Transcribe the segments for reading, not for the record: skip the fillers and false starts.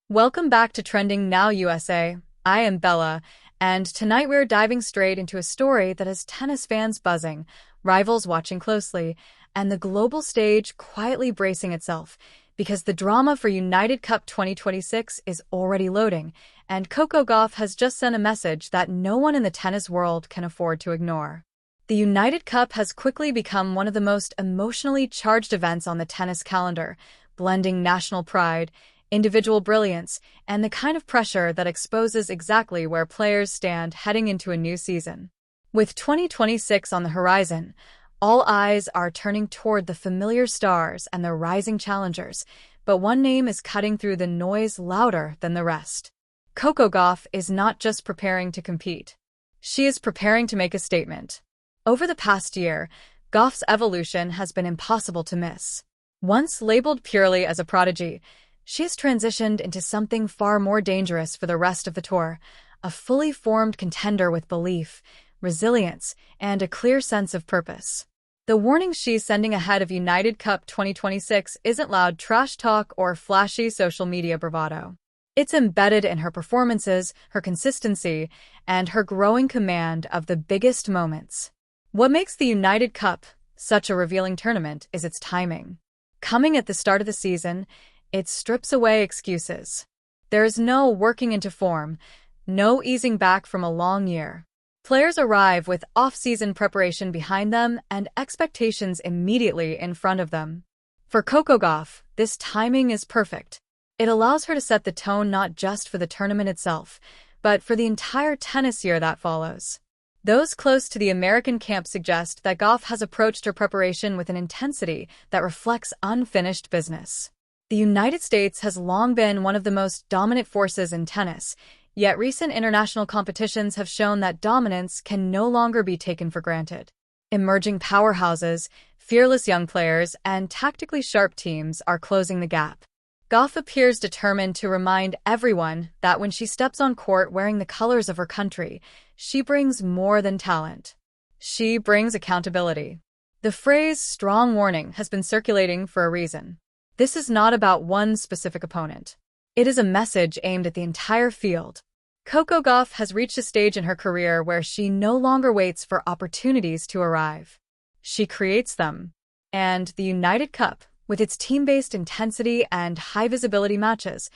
Welcome back to Trending Now USA. I am Bella, and tonight we're diving straight into a story that has tennis fans buzzing, rivals watching closely, and the global stage quietly bracing itself, because the drama for United Cup 2026 is already loading, and Coco Gauff has just sent a message that no one in the tennis world can afford to ignore. The United Cup has quickly become one of the most emotionally charged events on the tennis calendar, blending national pride, individual brilliance, and the kind of pressure that exposes exactly where players stand heading into a new season. With 2026 on the horizon, all eyes are turning toward the familiar stars and the rising challengers, but one name is cutting through the noise louder than the rest. Coco Gauff is not just preparing to compete. She is preparing to make a statement. Over the past year, Gauff's evolution has been impossible to miss. Once labeled purely as a prodigy, she has transitioned into something far more dangerous for the rest of the tour, a fully formed contender with belief, resilience, and a clear sense of purpose. The warning she's sending ahead of United Cup 2026 isn't loud trash talk or flashy social media bravado. It's embedded in her performances, her consistency, and her growing command of the biggest moments. What makes the United Cup such a revealing tournament is its timing. Coming at the start of the season, it strips away excuses. There is no working into form, no easing back from a long year. Players arrive with off-season preparation behind them and expectations immediately in front of them. For Coco Gauff, this timing is perfect. It allows her to set the tone not just for the tournament itself, but for the entire tennis year that follows. Those close to the American camp suggest that Gauff has approached her preparation with an intensity that reflects unfinished business. The United States has long been one of the most dominant forces in tennis, yet recent international competitions have shown that dominance can no longer be taken for granted. Emerging powerhouses, fearless young players, and tactically sharp teams are closing the gap. Gauff appears determined to remind everyone that when she steps on court wearing the colors of her country, she brings more than talent. She brings accountability. The phrase "strong warning" has been circulating for a reason. This is not about one specific opponent. It is a message aimed at the entire field. Coco Gauff has reached a stage in her career where she no longer waits for opportunities to arrive. She creates them. And the United Cup, with its team-based intensity and high-visibility matches,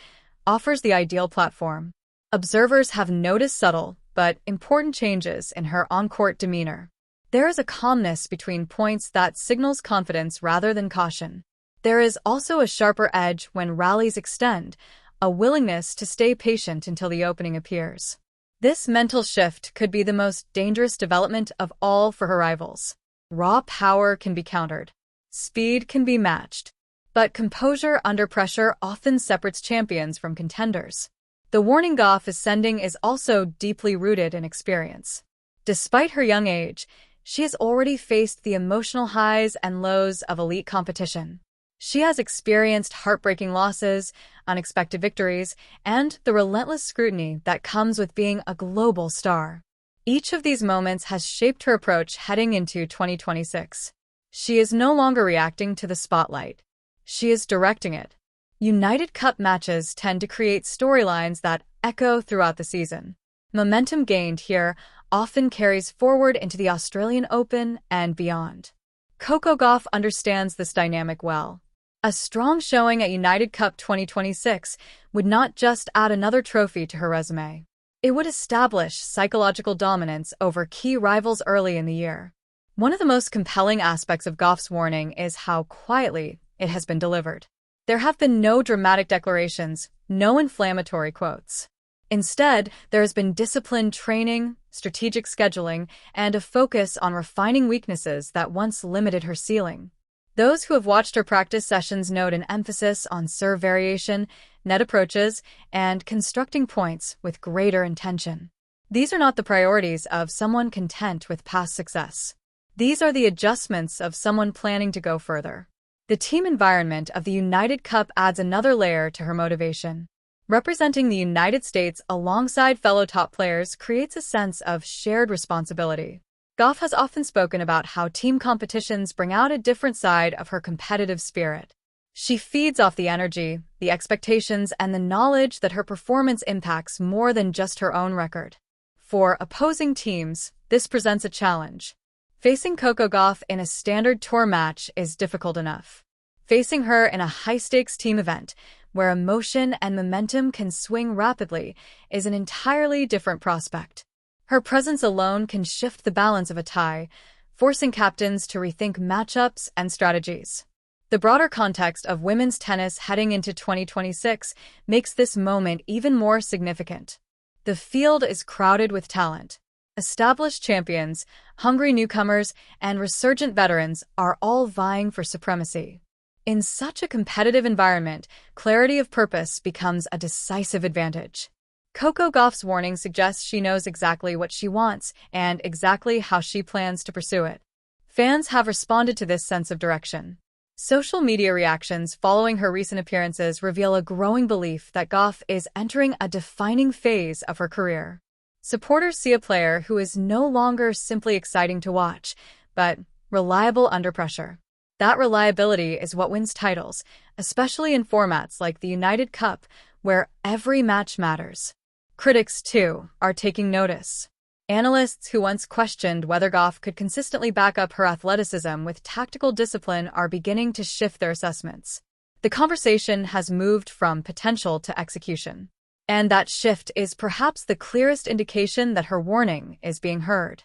offers the ideal platform. Observers have noticed subtle but important changes in her on-court demeanor. There is a calmness between points that signals confidence rather than caution. There is also a sharper edge when rallies extend, a willingness to stay patient until the opening appears. This mental shift could be the most dangerous development of all for her rivals. Raw power can be countered. Speed can be matched. But composure under pressure often separates champions from contenders. The warning Gauff is sending is also deeply rooted in experience. Despite her young age, she has already faced the emotional highs and lows of elite competition. She has experienced heartbreaking losses, unexpected victories, and the relentless scrutiny that comes with being a global star. Each of these moments has shaped her approach heading into 2026. She is no longer reacting to the spotlight. She is directing it. United Cup matches tend to create storylines that echo throughout the season. Momentum gained here often carries forward into the Australian Open and beyond. Coco Gauff understands this dynamic well. A strong showing at United Cup 2026 would not just add another trophy to her resume. It would establish psychological dominance over key rivals early in the year. One of the most compelling aspects of Gauff's warning is how quietly it has been delivered. There have been no dramatic declarations, no inflammatory quotes. Instead, there has been disciplined training, strategic scheduling, and a focus on refining weaknesses that once limited her ceiling. Those who have watched her practice sessions note an emphasis on serve variation, net approaches, and constructing points with greater intention. These are not the priorities of someone content with past success. These are the adjustments of someone planning to go further. The team environment of the United Cup adds another layer to her motivation. Representing the United States alongside fellow top players creates a sense of shared responsibility. Gauff has often spoken about how team competitions bring out a different side of her competitive spirit. She feeds off the energy, the expectations, and the knowledge that her performance impacts more than just her own record. For opposing teams, this presents a challenge. Facing Coco Gauff in a standard tour match is difficult enough. Facing her in a high-stakes team event, where emotion and momentum can swing rapidly, is an entirely different prospect. Her presence alone can shift the balance of a tie, forcing captains to rethink matchups and strategies. The broader context of women's tennis heading into 2026 makes this moment even more significant. The field is crowded with talent. Established champions, hungry newcomers, and resurgent veterans are all vying for supremacy. In such a competitive environment, clarity of purpose becomes a decisive advantage. Coco Gauff's warning suggests she knows exactly what she wants and exactly how she plans to pursue it. Fans have responded to this sense of direction. Social media reactions following her recent appearances reveal a growing belief that Gauff is entering a defining phase of her career. Supporters see a player who is no longer simply exciting to watch, but reliable under pressure. That reliability is what wins titles, especially in formats like the United Cup, where every match matters. Critics, too, are taking notice. Analysts who once questioned whether Gauff could consistently back up her athleticism with tactical discipline are beginning to shift their assessments. The conversation has moved from potential to execution. And that shift is perhaps the clearest indication that her warning is being heard.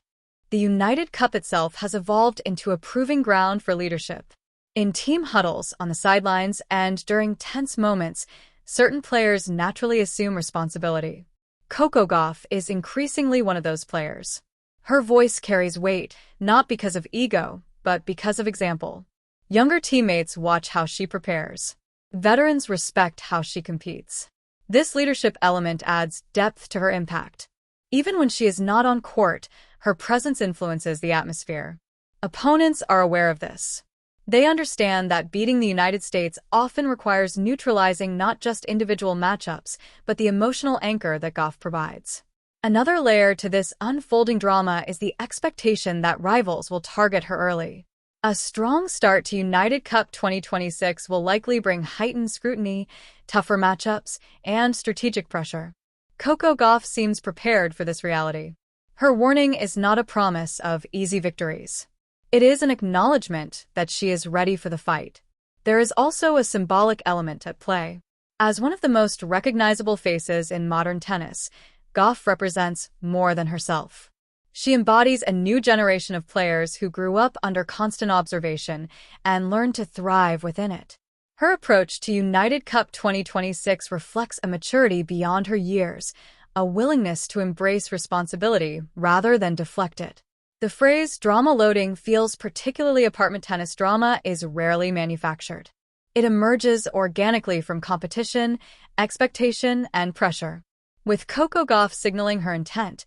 The United Cup itself has evolved into a proving ground for leadership. In team huddles, on the sidelines, and during tense moments, certain players naturally assume responsibility. Coco Gauff is increasingly one of those players. Her voice carries weight, not because of ego, but because of example. Younger teammates watch how she prepares. Veterans respect how she competes. This leadership element adds depth to her impact. Even when she is not on court, her presence influences the atmosphere. Opponents are aware of this. They understand that beating the United States often requires neutralizing not just individual matchups, but the emotional anchor that Gauff provides. Another layer to this unfolding drama is the expectation that rivals will target her early. A strong start to United Cup 2026 will likely bring heightened scrutiny, tougher matchups, and strategic pressure. Coco Gauff seems prepared for this reality. Her warning is not a promise of easy victories. It is an acknowledgement that she is ready for the fight. There is also a symbolic element at play. As one of the most recognizable faces in modern tennis, Gauff represents more than herself. She embodies a new generation of players who grew up under constant observation and learned to thrive within it. Her approach to United Cup 2026 reflects a maturity beyond her years, a willingness to embrace responsibility rather than deflect it. The phrase drama loading feels particularly apartment tennis drama is rarely manufactured. It emerges organically from competition, expectation, and pressure. With Coco Gauff signaling her intent,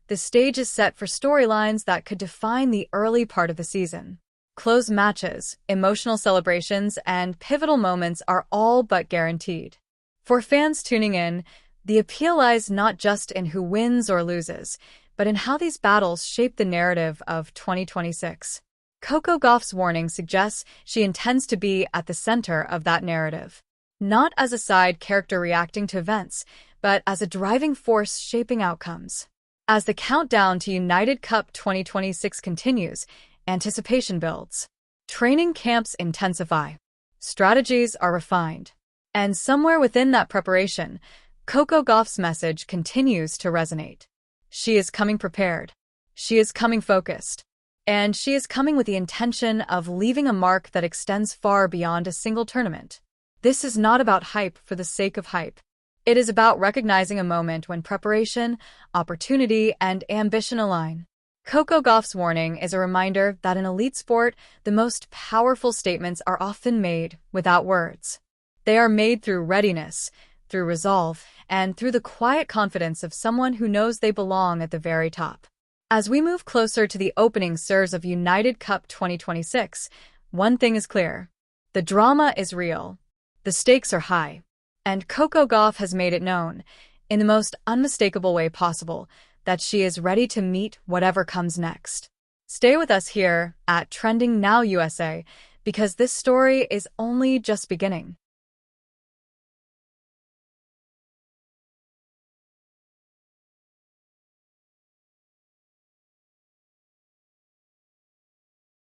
the stage is set for storylines that could define the early part of the season. Close matches, emotional celebrations, and pivotal moments are all but guaranteed. For fans tuning in, the appeal lies not just in who wins or loses, but in how these battles shape the narrative of 2026. Coco Gauff's warning suggests she intends to be at the center of that narrative. Not as a side character reacting to events, but as a driving force shaping outcomes. As the countdown to United Cup 2026 continues, anticipation builds. Training camps intensify. Strategies are refined. And somewhere within that preparation, Coco Gauff's message continues to resonate. She is coming prepared. She is coming focused. And she is coming with the intention of leaving a mark that extends far beyond a single tournament. This is not about hype for the sake of hype. It is about recognizing a moment when preparation, opportunity, and ambition align. Coco Gauff's warning is a reminder that in elite sport, the most powerful statements are often made without words. They are made through readiness, through resolve, and through the quiet confidence of someone who knows they belong at the very top. As we move closer to the opening serves of United Cup 2026, one thing is clear. The drama is real. The stakes are high. And Coco Gauff has made it known, in the most unmistakable way possible, that she is ready to meet whatever comes next. Stay with us here at Trending Now USA, because this story is only just beginning.